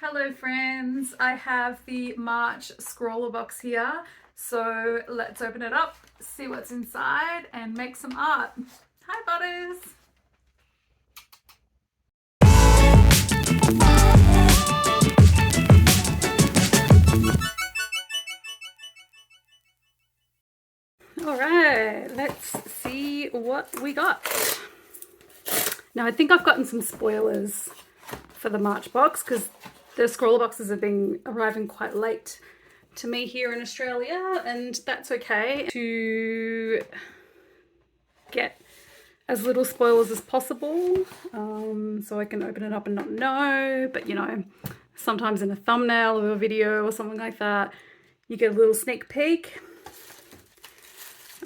Hello friends, I have the March Scrawlr Box here, so let's open it up, see what's inside and make some art. Hi Butters! Alright, let's see what we got. Now I think I've gotten some spoilers for the March box because the Scrawlr boxes have been arriving quite late to me here in Australia, and that's okay, to get as little spoilers as possible, so I can open it up and not know. But you know, sometimes in a thumbnail of a video or something like that, you get a little sneak peek.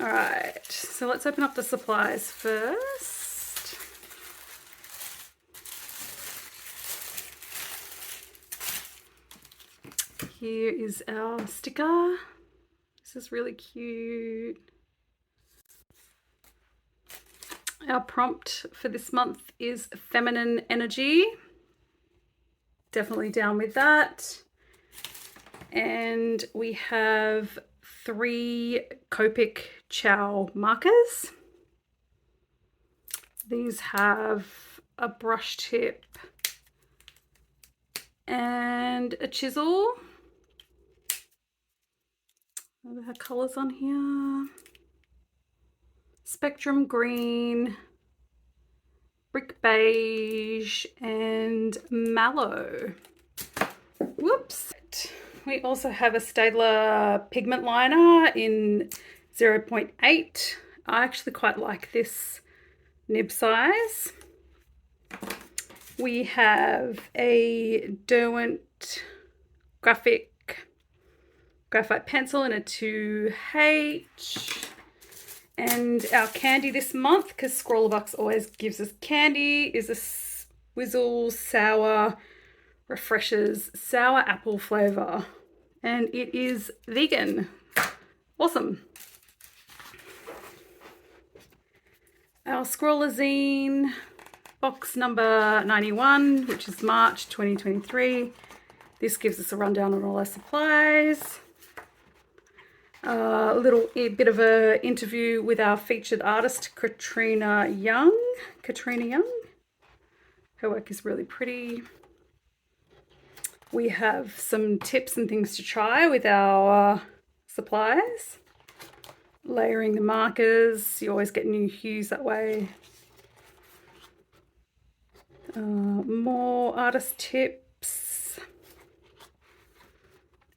All right, so let's open up the supplies first. Here is our sticker. This is really cute. Our prompt for this month is feminine energy. Definitely down with that. And we have 3 Copic Chow markers. These have a brush tip and a chisel. What are the colours on here? Spectrum green, brick beige, and mallow. Whoops. We also have a Scrawlr pigment liner in 0.8. I actually quite like this nib size. We have a Derwent graphite pencil in a 2H. And our candy this month, because Scrawlr Box always gives us candy, is a Swizzle Sour Refreshers sour apple flavour, and it is vegan. Awesome. Our Scrawlr zine box number 91, which is March 2023. This gives us a rundown on all our supplies. A little bit of an interview with our featured artist, Katrina Young. Her work is really pretty. We have some tips and things to try with our supplies. Layering the markers, you always get new hues that way. More artist tips.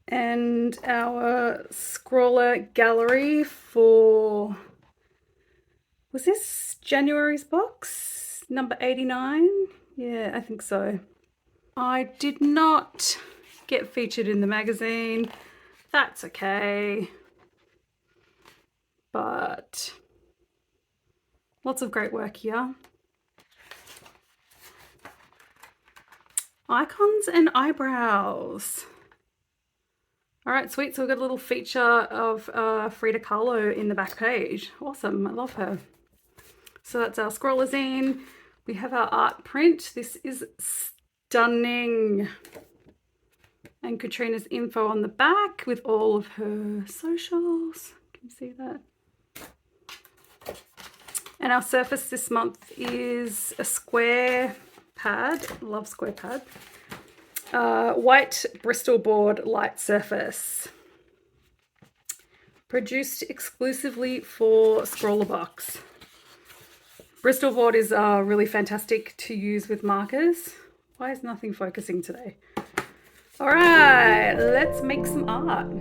And our Scrawlr gallery for, was this January's box? Number 89? Yeah, I think so. I did not get featured in the magazine. That's okay. But lots of great work here. Icons and eyebrows. All right, sweet. So we've got a little feature of Frida Kahlo in the back page. Awesome. I love her. So that's our Scrawlr zine. We have our art print. This is stunning. And Katrina's info on the back with all of her socials. Can you see that? And our surface this month is a square pad. Love square pad. White Bristol board light surface. Produced exclusively for Scrawlr Box. Bristol board is really fantastic to use with markers. Why is nothing focusing today? All right, let's make some art.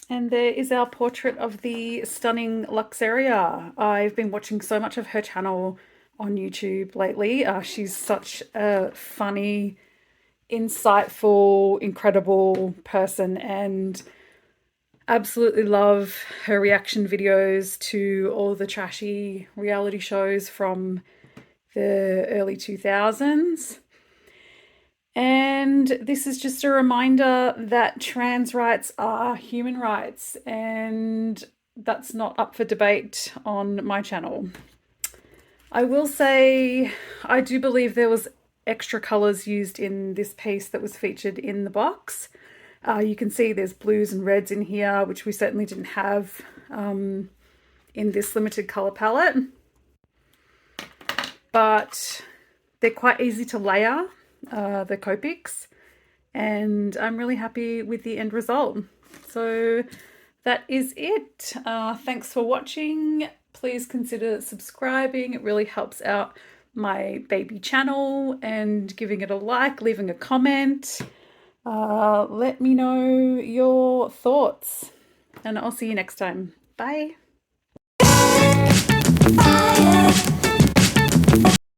And there is our portrait of the stunning Luxaria. I've been watching so much of her channel on YouTube lately. She's such a funny, insightful, incredible person, and absolutely love her reaction videos to all the trashy reality shows from the early 2000s. And this is just a reminder that trans rights are human rights, and that's not up for debate on my channel. I will say I do believe there was extra colours used in this piece that was featured in the box. You can see there's blues and reds in here, which we certainly didn't have in this limited colour palette. But they're quite easy to layer, the Copics, and I'm really happy with the end result. So that is it. Thanks for watching. Please consider subscribing. It really helps out my baby channel, and giving it a like, leaving a comment. Let me know your thoughts, and I'll see you next time. Bye.